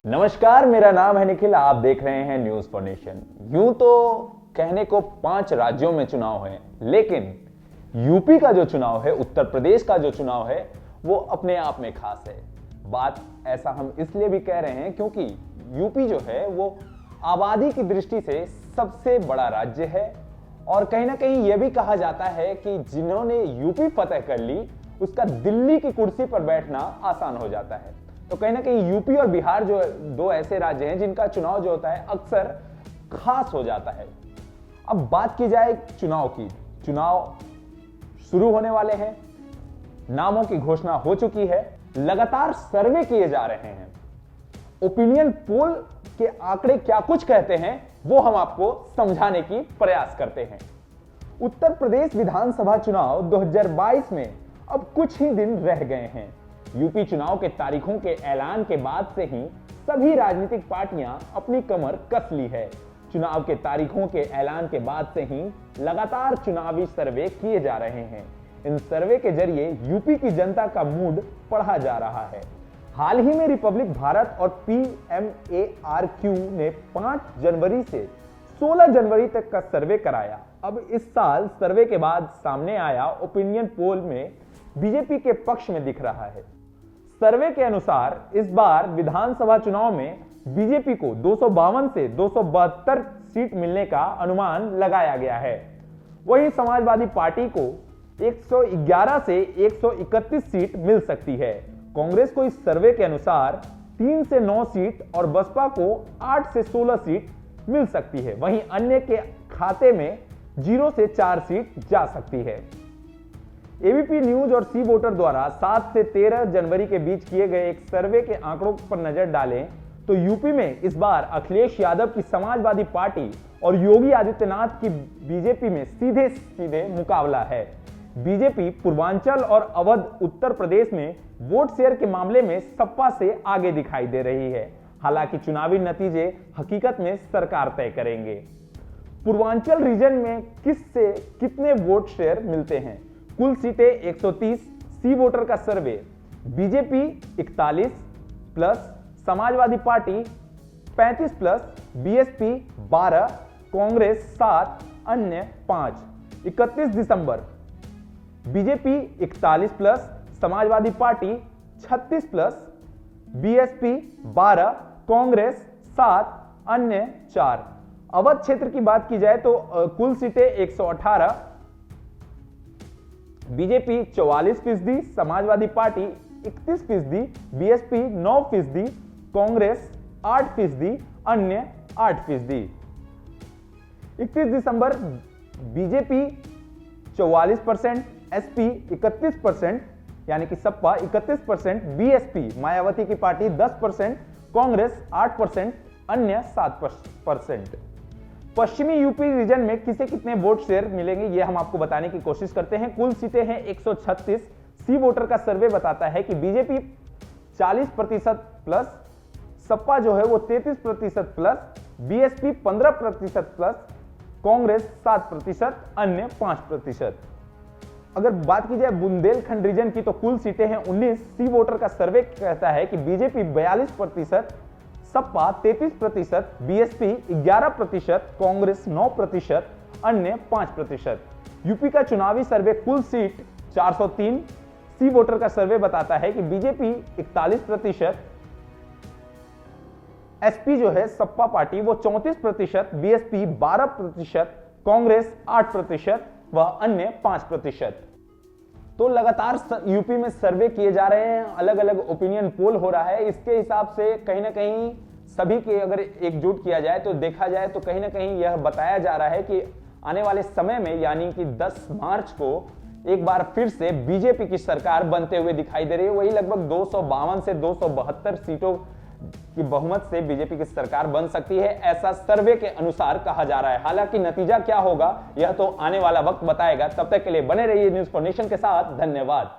नमस्कार, मेरा नाम है निखिल। आप देख रहे हैं न्यूज फॉर नेशन। यूं तो कहने को 5 राज्यों में चुनाव है, लेकिन यूपी का जो चुनाव है, उत्तर प्रदेश का जो चुनाव है, वो अपने आप में खास है। बात ऐसा हम इसलिए भी कह रहे हैं क्योंकि यूपी जो है वो आबादी की दृष्टि से सबसे बड़ा राज्य है और कहीं ना कहीं यह भी कहा जाता है कि जिन्होंने यूपी फतह कर ली उसका दिल्ली की कुर्सी पर बैठना आसान हो जाता है। तो कहीं ना कहीं यूपी और बिहार जो 2 ऐसे राज्य हैं जिनका चुनाव जो होता है अक्सर खास हो जाता है। अब बात की जाए चुनाव की, चुनाव शुरू होने वाले हैं, नामों की घोषणा हो चुकी है, लगातार सर्वे किए जा रहे हैं। ओपिनियन पोल के आंकड़े क्या कुछ कहते हैं वो हम आपको समझाने की प्रयास करते हैं। उत्तर प्रदेश विधानसभा चुनाव 2022 में अब कुछ ही दिन रह गए हैं। यूपी चुनाव के तारीखों के ऐलान के बाद से ही सभी राजनीतिक पार्टियां अपनी कमर कस ली है। चुनाव के तारीखों के ऐलान के बाद से ही लगातार चुनावी सर्वे किए जा रहे हैं। इन सर्वे के जरिए यूपी की जनता का मूड पढ़ा जा रहा है। हाल ही में रिपब्लिक भारत और PMARQ ने 5 जनवरी से 16 जनवरी तक का सर्वे कराया। अब इस साल सर्वे के बाद सामने आया ओपिनियन पोल में बीजेपी के पक्ष में दिख रहा है। सर्वे के अनुसार इस बार विधानसभा चुनाव में बीजेपी को 252 से 272 सीट मिलने का अनुमान लगाया गया है। वहीं समाजवादी पार्टी को 111 से 131 सीट मिल सकती है। कांग्रेस को इस सर्वे के अनुसार 3 से 9 सीट और बसपा को 8 से 16 सीट मिल सकती है। वहीं अन्य के खाते में 0 से 4 सीट जा सकती है। एबीपी न्यूज और सी वोटर द्वारा 7 से 13 जनवरी के बीच किए गए एक सर्वे के आंकड़ों पर नजर डालें तो यूपी में इस बार अखिलेश यादव की समाजवादी पार्टी और योगी आदित्यनाथ की बीजेपी में सीधे सीधे मुकाबला है। बीजेपी पूर्वांचल और अवध उत्तर प्रदेश में वोट शेयर के मामले में सपा से आगे दिखाई दे रही है। हालांकि चुनावी नतीजे हकीकत में सरकार तय करेंगे। पूर्वांचल रीजन में किससे कितने वोट शेयर मिलते हैं? कुल सीटें 130। सी वोटर का survey, BJP 41 plus, Samajwadi party 35 plus, BSP 12, Congress 7, अन्य 5। 31 दिसंबर BJP 41 plus, Samajwadi party 36 plus, BSP 12, Congress 7, अन्य 4। अवध क्षेत्र की बात की जाए तो कुल सीटें 118, BJP 44%, Samajwadi party 31%, BSP 9%, Congress 8%, अन्य 8%। 31 दिसंबर बीजेपी 44%, एसपी 31%, यानी कि सपा 31%, बीएसपी मायावती की पार्टी 10%, कांग्रेस 8%, अन्य 7%। पश्चिमी यूपी रीजन में किसे कितने वोट शेयर मिलेंगे ये हम आपको बताने की कोशिश करते हैं। कुल सीटें हैं 136। सी वोटर का सर्वे बताता है कि बीजेपी 40% प्लस, सपा जो है वो 33% प्लस, बीएसपी 15% प्लस, कांग्रेस 7%, अन्य 5%। अगर बात की जाए बुंदेलखंड रीजन की तो कुल सीटें हैं 19। सी वोटर का सर्वे कहता है कि बीजेपी 42%, सपा 33%, बीएसपी 11%, कांग्रेस 9%, अन्य 5%। यूपी का चुनावी सर्वे कुल सीट 403। सी वोटर का सर्वे बताता है कि बीजेपी 41%, एसपी जो है सपा पार्टी वो 34%, बीएसपी 12%, कांग्रेस 8% व अन्य 5%। तो लगातार यूपी में सर्वे किए जा रहे हैं, अलग अलग ओपिनियन पोल हो रहा है। इसके हिसाब से कहीं ना कहीं सभी के अगर एकजुट किया जाए तो देखा जाए तो कहीं ना कहीं यह बताया जा रहा है कि आने वाले समय में यानी कि 10 मार्च को एक बार फिर से बीजेपी की सरकार बनते हुए दिखाई दे रही है। वही लगभग 252 से 272 सीटों की बहुमत से बीजेपी की सरकार बन सकती है, ऐसा सर्वे के अनुसार कहा जा रहा है। हालांकि नतीजा क्या होगा यह तो आने वाला वक्त बताएगा। तब तक के लिए बने रहिए न्यूज फॉर नेशन के साथ। धन्यवाद।